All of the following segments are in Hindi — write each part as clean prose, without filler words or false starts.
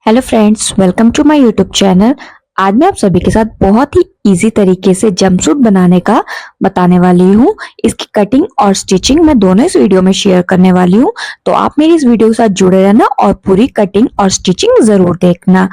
Hello friends, welcome to my YouTube channel. आज मैं आप सभी के साथ बहुत ही इजी तरीके से जंपसूट बनाने का बताने वाली हूँ। इसकी कटिंग और स्टिचिंग मैं दोनों इस वीडियो में शेयर करने वाली हूँ, तो आप मेरी इस वीडियो के साथ जुड़े रहना और पूरी कटिंग और स्टिचिंग जरूर देखना।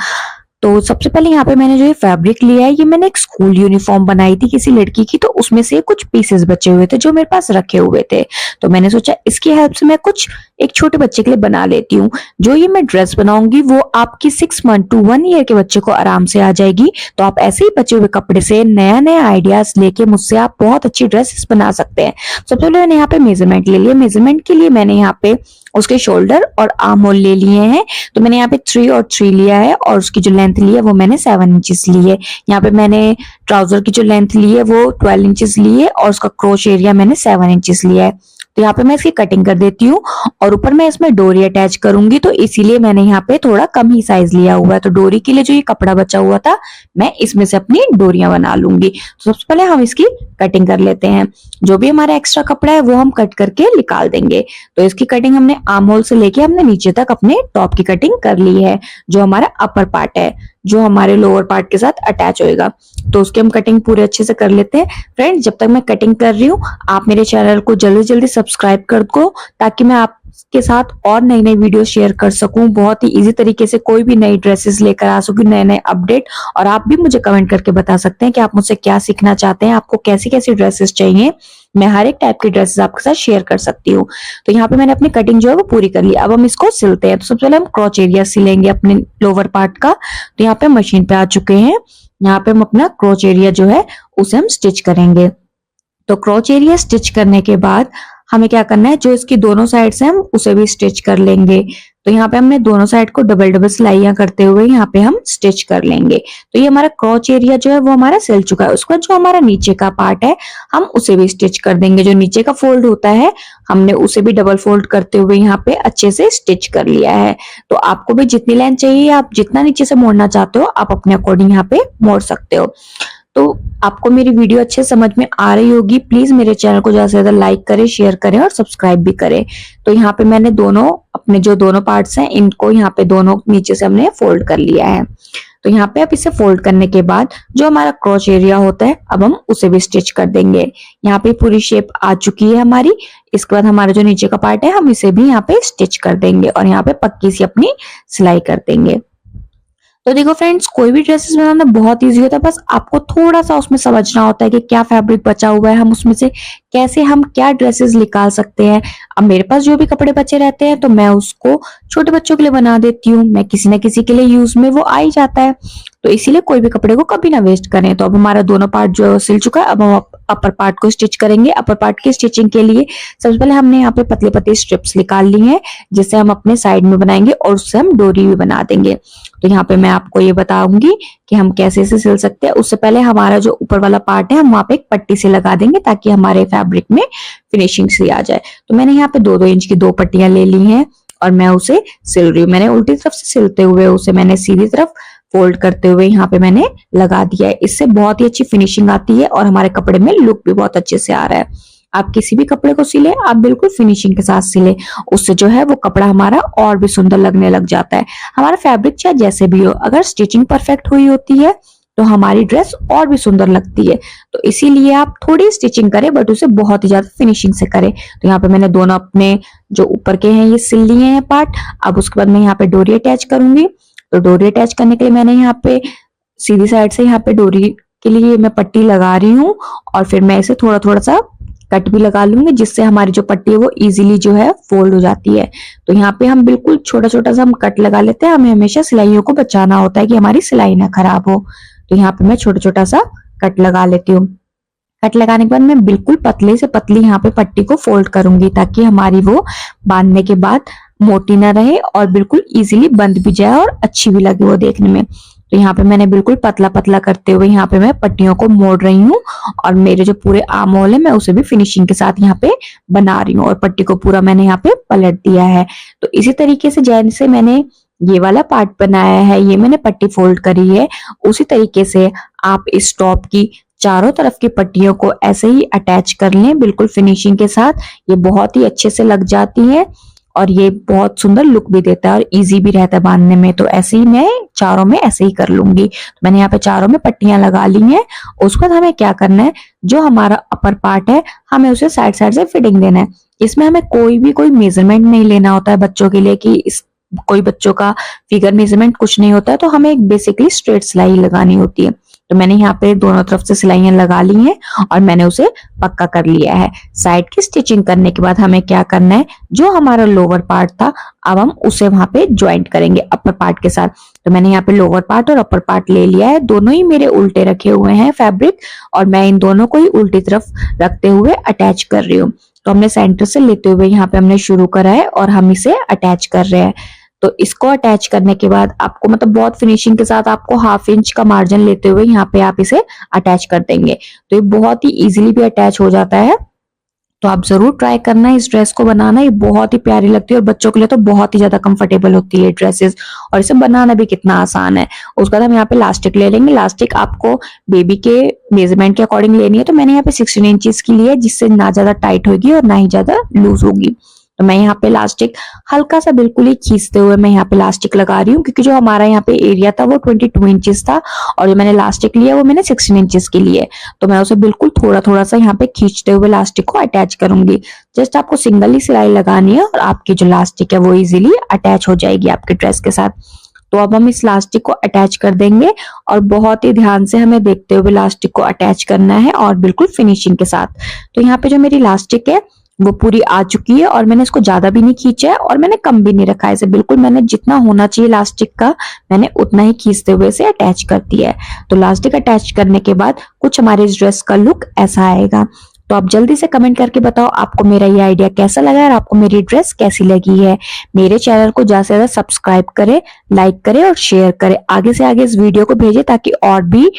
तो सबसे पहले यहाँ पे मैंने जो ये फैब्रिक लिया है, ये मैंने एक स्कूल यूनिफॉर्म बनाई थी किसी लड़की की, तो उसमें से कुछ पीसेस बचे हुए थे जो मेरे पास रखे हुए थे। तो मैंने सोचा इसकी हेल्प से मैं कुछ एक छोटे बच्चे के लिए बना लेती हूँ। जो ये मैं ड्रेस बनाऊंगी वो आपकी 6 मंथ टू 1 ईयर के बच्चे को आराम से आ जाएगी। तो आप ऐसे ही बचे हुए कपड़े से नया नया आइडियाज लेके मुझसे आप बहुत अच्छी ड्रेसेस बना सकते हैं। सबसे पहले मैंने यहाँ पे मेजरमेंट ले लिया। मेजरमेंट के लिए मैंने यहाँ पे उसके शोल्डर और आर्म होल ले लिए हैं। तो मैंने यहाँ पे 3 और 3 लिया है और उसकी जो लेंथ ली है वो मैंने 7 इंचेस ली है। यहाँ पे मैंने ट्राउजर की जो लेंथ ली है वो 12 इंचेस ली है और उसका क्रोच एरिया मैंने 7 इंचेस लिया है। तो यहाँ पे मैं इसकी कटिंग कर देती हूँ और ऊपर मैं इसमें डोरी अटैच करूंगी, तो इसीलिए मैंने यहाँ पे थोड़ा कम ही साइज लिया हुआ है। तो डोरी के लिए जो ये कपड़ा बचा हुआ था मैं इसमें से अपनी डोरियां बना लूंगी। तो सबसे पहले हम इसकी कटिंग कर लेते हैं। जो भी हमारा एक्स्ट्रा कपड़ा है वो हम कट करके निकाल देंगे। तो इसकी कटिंग हमने आर्म होल से लेके हमने नीचे तक अपने टॉप की कटिंग कर ली है। जो हमारा अपर पार्ट है जो हमारे लोअर पार्ट के साथ अटैच होएगा, तो उसकी हम कटिंग पूरे अच्छे से कर लेते हैं। फ्रेंड्स, जब तक मैं कटिंग कर रही हूँ आप मेरे चैनल को जल्दी जल्दी सब्सक्राइब कर दो, ताकि मैं आपके साथ और नई नई वीडियो शेयर कर सकूं। बहुत ही इजी तरीके से कोई भी नई ड्रेसेस लेकर आ सकूं, नए नए अपडेट। और आप भी मुझे कमेंट करके बता सकते हैं कि आप मुझसे क्या सीखना चाहते हैं, आपको कैसी कैसी ड्रेसेस चाहिए। मैं हर एक टाइप की ड्रेसेस आपके साथ शेयर कर सकती हूँ। तो यहाँ पे मैंने अपनी कटिंग जो है वो पूरी कर ली। अब हम इसको सिलते हैं। तो सबसे पहले हम क्रॉच एरिया सिलेंगे अपने लोअर पार्ट का। तो यहाँ पे मशीन पे आ चुके हैं। यहाँ पे हम अपना क्रॉच एरिया जो है उसे हम स्टिच करेंगे। तो क्रॉच एरिया स्टिच करने के बाद हमें क्या करना है, जो इसकी दोनों साइड से हम उसे भी स्टिच कर लेंगे। तो यहाँ पे हमने दोनों साइड को डबल डबल सिलाइयां करते हुए यहाँ पे हम स्टिच कर लेंगे। तो ये हमारा क्रॉच एरिया जो है वो हमारा सिल चुका है। उसके बाद जो हमारा नीचे का पार्ट है हम उसे भी स्टिच कर देंगे। जो नीचे का फोल्ड होता है हमने उसे भी डबल फोल्ड करते हुए यहाँ पे अच्छे से स्टिच कर लिया है। तो आपको भी जितनी लेंथ चाहिए, आप जितना नीचे से मोड़ना चाहते हो आप अपने अकॉर्डिंग यहाँ पे मोड़ सकते हो। तो आपको मेरी वीडियो अच्छे समझ में आ रही होगी। प्लीज मेरे चैनल को ज्यादा से ज्यादा लाइक करें, शेयर करें और सब्सक्राइब भी करें। तो यहाँ पे मैंने दोनों अपने जो दोनों पार्ट्स हैं इनको यहाँ पे दोनों नीचे से हमने फोल्ड कर लिया है। तो यहाँ पे अब इसे फोल्ड करने के बाद जो हमारा क्रॉच एरिया होता है अब हम उसे भी स्टिच कर देंगे। यहाँ पे पूरी शेप आ चुकी है हमारी। इसके बाद हमारा जो नीचे का पार्ट है हम इसे भी यहाँ पे स्टिच कर देंगे और यहाँ पे पक्की सी अपनी सिलाई कर देंगे। तो देखो फ्रेंड्स, कोई भी ड्रेसेस बनाना बहुत इजी होता है, बस आपको थोड़ा सा उसमें समझना होता है कि क्या फैब्रिक बचा हुआ है, हम उसमें से कैसे हम क्या ड्रेसेस निकाल सकते हैं। अब मेरे पास जो भी कपड़े बचे रहते हैं तो मैं उसको छोटे बच्चों के लिए बना देती हूँ। मैं किसी ना किसी के लिए यूज में वो आ ही जाता है। तो इसीलिए कोई भी कपड़े को कभी ना वेस्ट करें। तो अब हमारा दोनों पार्ट जो है वो सिल चुका है। अब हम अपर पार्ट को स्टिच करेंगे। अपर पार्ट की स्टिचिंग के लिए सबसे पहले हमने यहाँ पे पतली पतली स्ट्रिप्स निकाल ली हैं, जिससे हम अपने साइड में बनाएंगे और उससे हम डोरी भी बना देंगे। तो यहाँ पे मैं आपको ये बताऊंगी कि हम कैसे इसे सिल सकते हैं। उससे पहले हमारा जो ऊपर वाला पार्ट है हम वहां पे एक पट्टी से लगा देंगे, ताकि हमारे फैब्रिक में फिनिशिंग सी आ जाए। तो मैंने यहाँ पे 2-2 इंच की 2 पट्टियां ले ली हैं और मैं उसे सिल रही हूँ। मैंने उल्टी तरफ से सिलते हुए उसे मैंने सीधी तरफ फोल्ड करते हुए यहाँ पे मैंने लगा दिया है। इससे बहुत ही अच्छी फिनिशिंग आती है और हमारे कपड़े में लुक भी बहुत अच्छे से आ रहा है। आप किसी भी कपड़े को सिले आप बिल्कुल फिनिशिंग के साथ सिले, उससे जो है वो कपड़ा हमारा और भी सुंदर लगने लग जाता है। हमारा फैब्रिक चाहे जैसे भी हो, अगर स्टिचिंग परफेक्ट हुई होती है तो हमारी ड्रेस और भी सुंदर लगती है। तो इसीलिए आप थोड़ी स्टिचिंग करें बट उसे बहुत ही ज्यादा फिनिशिंग से करें। तो यहाँ पे मैंने दोनों अपने जो ऊपर के हैं ये सिल लिए हैं पार्ट। अब उसके बाद मैं यहाँ पे डोरी अटैच करूंगी। तो डोरी अटैच करने के लिए मैंने यहाँ पे सीधी साइड से यहाँ पे डोरी के लिए मैं पट्टी लगा रही हूँ और फिर मैं इसे थोड़ा थोड़ा सा कट भी लगा लूंगी, जिससे हमारी जो पट्टी है वो इजीली जो है फोल्ड हो जाती है। तो यहाँ पे हम बिल्कुल छोटा छोटा सा हम कट लगा लेते हैं। हमें हमेशा सिलाइयों को बचाना होता है कि हमारी सिलाई ना खराब हो। तो यहाँ पे मैं छोटा छोटा सा कट लगा लेती हूँ। कट लगाने के बाद मैं बिल्कुल पतले से पतली यहाँ पे पट्टी को फोल्ड करूंगी, ताकि हमारी वो बांधने के बाद मोटी ना रहे और बिल्कुल इजीली बंद भी जाए और अच्छी भी लगे वो देखने में। तो यहाँ पे मैंने बिल्कुल पतला पतला करते हुए यहाँ पे मैं पट्टियों को मोड़ रही हूँ और मेरे जो पूरे आर्म होल है मैं उसे भी फिनिशिंग के साथ यहाँ पे बना रही हूँ और पट्टी को पूरा मैंने यहाँ पे पलट दिया है। तो इसी तरीके से जैसे मैंने ये वाला पार्ट बनाया है, ये मैंने पट्टी फोल्ड करी है, उसी तरीके से आप इस टॉप की चारों तरफ की पट्टियों को ऐसे ही अटैच कर लें बिल्कुल फिनिशिंग के साथ। ये बहुत ही अच्छे से लग जाती है और ये बहुत सुंदर लुक भी देता है और इजी भी रहता है बांधने में। तो ऐसे ही मैं चारों में ऐसे ही कर लूंगी। तो मैंने यहाँ पे चारों में पट्टियां लगा ली हैं। उसके बाद हमें क्या करना है, जो हमारा अपर पार्ट है हमें उसे साइड साइड से फिटिंग देना है। इसमें हमें कोई मेजरमेंट नहीं लेना होता है बच्चों के लिए कि इस कोई बच्चों का फिगर मेजरमेंट कुछ नहीं होता है। तो हमें एक बेसिकली स्ट्रेट सिलाई लगानी होती है। तो मैंने यहाँ पे दोनों तरफ से सिलाइयां लगा ली हैं और मैंने उसे पक्का कर लिया है। साइड की स्टिचिंग करने के बाद हमें क्या करना है, जो हमारा लोअर पार्ट था अब हम उसे वहां पे ज्वाइंट करेंगे अपर पार्ट के साथ। तो मैंने यहाँ पे लोअर पार्ट और अपर पार्ट ले लिया है। दोनों ही मेरे उल्टे रखे हुए हैं फैब्रिक, और मैं इन दोनों को ही उल्टी तरफ रखते हुए अटैच कर रही हूँ। तो हमने सेंटर से लेते हुए यहाँ पे हमने शुरू करा है और हम इसे अटैच कर रहे हैं। तो इसको अटैच करने के बाद आपको मतलब बहुत फिनिशिंग के साथ आपको 1/2 इंच का मार्जिन लेते हुए यहाँ पे आप इसे अटैच कर देंगे। तो ये बहुत ही इजीली भी अटैच हो जाता है। तो आप जरूर ट्राई करना इस ड्रेस को बनाना, ये बहुत ही प्यारी लगती है और बच्चों के लिए तो बहुत ही ज्यादा कंफर्टेबल होती है ड्रेसेस, और इसे बनाना भी कितना आसान है। उसके बाद हम यहाँ पे लास्टिक ले लेंगे। लास्टिक आपको बेबी के मेजरमेंट के अकॉर्डिंग लेनी है। तो मैंने यहाँ पे 16 इंचेस की ली है, जिससे ना ज्यादा टाइट होगी और ना ही ज्यादा लूज होगी। तो मैं यहाँ पे लास्टिक हल्का सा बिल्कुल ही खींचते हुए मैं यहाँ पे लास्टिक लगा रही हूँ, क्योंकि जो हमारा यहाँ पे एरिया था वो 22 इंचेस था और जो मैंने लास्टिक लिया वो मैंने 16 इंचेस की ली है। तो मैं उसे बिल्कुल थोड़ा थोड़ा सा यहाँ पे खींचते हुए लास्टिक को अटैच करूंगी। जस्ट आपको सिंगल ही सिलाई लगानी है और आपकी जो लास्टिक है वो इजीली अटैच हो जाएगी आपके ड्रेस के साथ। तो अब हम इस लास्टिक को अटैच कर देंगे और बहुत ही ध्यान से हमें देखते हुए लास्टिक को अटैच करना है और बिल्कुल फिनिशिंग के साथ। तो यहाँ पे जो मेरी लास्टिक है वो पूरी आ चुकी है और मैंने इसको ज्यादा भी नहीं खींचा है और मैंने कम भी नहीं रखा है। इसे बिल्कुल मैंने जितना होना चाहिए लास्टिक का मैंने उतना ही खींचते हुए इसे अटैच कर दिया है। तो लास्टिक अटैच करने के बाद कुछ हमारे इस ड्रेस का लुक ऐसा आएगा। तो आप जल्दी से कमेंट करके बताओ आपको मेरा ये आइडिया कैसा लगा है और आपको मेरी ड्रेस कैसी लगी है। मेरे चैनल को ज्यादा से ज्यादा सब्सक्राइब करें, लाइक करें और शेयर करें। आगे से आगे इस वीडियो को भेजें ताकि और भी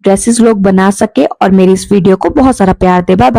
ड्रेसेस लोग बना सके और मेरी इस वीडियो को बहुत सारा प्यार दे। Bye bye.